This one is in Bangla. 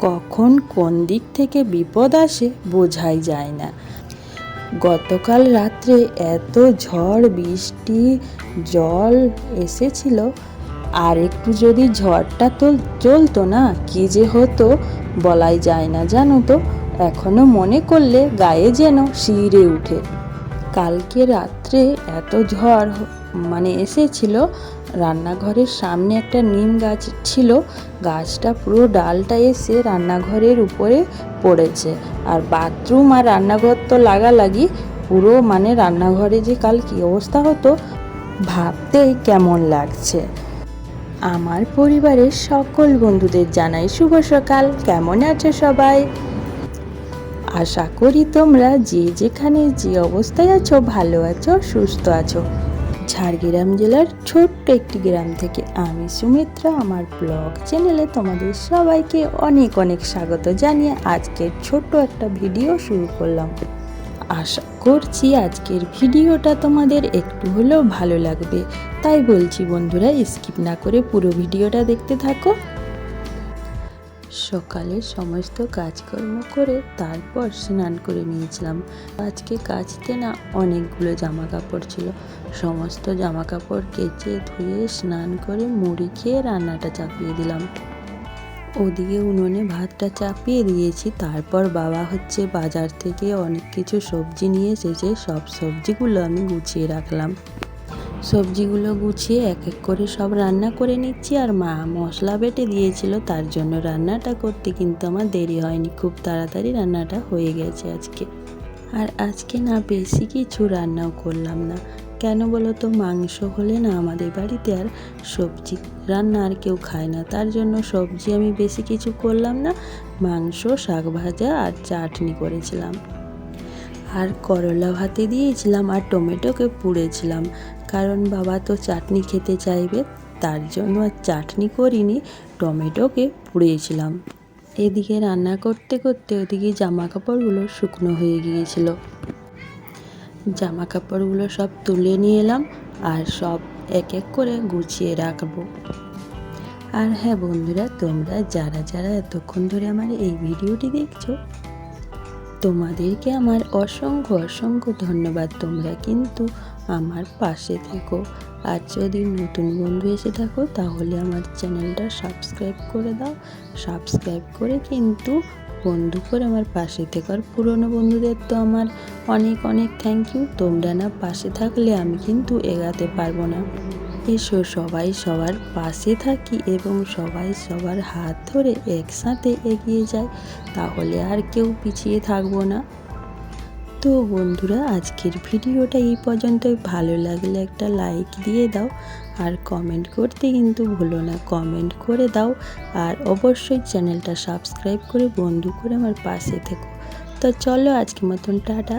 কখন কোন দিক থেকে বিপদ আসে বোঝাই যায় না। গতকাল রাত্রে এত ঝড় বৃষ্টি জল এসেছিল, আর একটু যদি ঝড়টা চলতো না কি যে হতো বলাই যায় না, জানো তো। এখনো মনে করলে গায়ে যেন শিহরে উঠে। কালকে রাত্রে এত ঝড় এসেছিল, রান্নাঘরের সামনে একটা নিম গাছ ছিল, গাছটা পুরো ডালটা এসে রান্নাঘরের উপরে পড়েছে। আর বাথরুম আর রান্নাঘর তো লাগালাগি, পুরো রান্নাঘরে যে কাল কী অবস্থা হতো ভাবতেই কেমন লাগছে। আমার পরিবারের সকল বন্ধুদের জানাই শুভ সকাল। কেমন আছো সবাই? আশা করি তোমরা যে যেখানে যে অবস্থায় আছো ভালো আছো, সুস্থ আছো। ঝাড়গ্রাম জেলার ছোট্ট একটি গ্রাম থেকে আমি সুমিত্রা আমার ব্লগ চ্যানেলে তোমাদের সবাইকে অনেক অনেক স্বাগত জানিয়ে আজকের ছোট্ট একটা ভিডিও শুরু করলাম। আশা করছি আজকের ভিডিওটা তোমাদের একটু হলেও ভালো লাগবে, তাই বলছি বন্ধুরা স্কিপ না করে পুরো ভিডিওটা দেখতে থাকো। সকালে সমস্ত কাজকর্ম করে তারপর স্নান করে নিয়েছিলাম। আজকে কাচতে না অনেকগুলো জামা কাপড় ছিল, সমস্ত জামা কাপড় কেচে ধুয়ে স্নান করে মুড়ি খেয়ে রান্নাটা চাপিয়ে দিলাম। ওদিকে উনুনে ভাতটা চাপিয়ে দিয়েছি। তারপর বাবা বাজার থেকে অনেক কিছু সবজি নিয়ে এসেছে, সব সবজিগুলো আমি গুছিয়ে রাখলাম। সবজিগুলো গুছিয়ে এক এক করে সব রান্না করে নিচ্ছি। আর মা মশলা বেটে দিয়েছিল, তার জন্য রান্নাটা করতে কিন্তু আমার দেরি হয়নি, খুব তাড়াতাড়ি রান্নাটা হয়ে গেছে আজকে। আর আজকে না বেশি কিছু রান্নাও করলাম না, কেন বলো তো, মাংস হলে না আমাদের বাড়িতে আর সবজি রান্না আর কেউ খায় না, তার জন্য সবজি আমি বেশি কিছু করলাম না। মাংস, শাক ভাজা আর চাটনি করেছিলাম, আর করলা ভাতে দিয়েছিলাম, আর টমেটোকে পুড়েছিলাম, কারণ বাবা তো চাটনি খেতে চাইবে, তার জন্য আর চাটনি করিনি, টমেটোকে পুড়িয়েছিলাম। এদিকে রান্না করতে করতে ওদিকে জামা কাপড়গুলো শুকনো হয়ে গিয়েছিল। জামা কাপড়গুলো সব তুলে নিয়ে এলাম আর সব এক এক করে গুছিয়ে রাখবো। আর হ্যাঁ বন্ধুরা, তোমরা যারা যারা এতক্ষণ ধরে আমার এই ভিডিওটি দেখছো, তোমাদেরকে আমার অসংখ্য অসংখ্য ধন্যবাদ। তোমরা কিন্তু আমার পাশে থেকো, আর যদি নতুন বন্ধু এসে থাকো তাহলে আমার চ্যানেলটা সাবস্ক্রাইব করে দাও। সাবস্ক্রাইব করে কিন্তু বন্ধু করে আমার পাশে থেকো। আর পুরনো বন্ধুদের তো আমার অনেক অনেক থ্যাংক ইউ, তোমরা না পাশে থাকলে আমি কিন্তু এগাতে পারবো না। এসো সবাই সবার পাশে থাকি এবং সবাই সবার হাত ধরে একসাথে এগিয়ে যায়, তাহলে আর কেউ পিছিয়ে থাকবো না। তো বন্ধুরা, আজকের ভিডিওটা এই পর্যন্তই। ভালো লাগলে একটা লাইক দিয়ে দাও, আর কমেন্ট করতে কিন্তু ভুলো না, কমেন্ট করে দাও। আর অবশ্যই চ্যানেলটা সাবস্ক্রাইব করে বন্ধু করে আমার পাশে থেকো। তো চলো আজকের মতন টাটা।